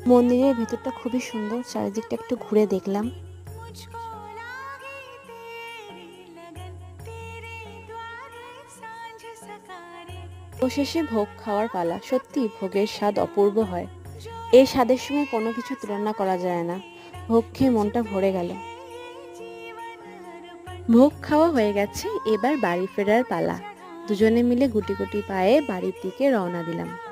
মন্দিরের ভেতরটা খুবই সুন্দর, চারিদিকটা একটু ঘুরে দেখলাম। অবশেষে ভোগ খাওয়ার পালা। সত্যি ভোগের স্বাদ অপূর্ব হয়। এই স্বাদের সঙ্গে কোনো কিছু তুলনা করা যায় না। ভোগ খেয়ে মনটা ভরে গেল। ভোগ খাওয়া হয়ে গেছে, এবার বাড়ি ফেরার পালা। দুজনে মিলে গুটি গুটি পায়ে বাড়ির দিকে রওনা দিলাম।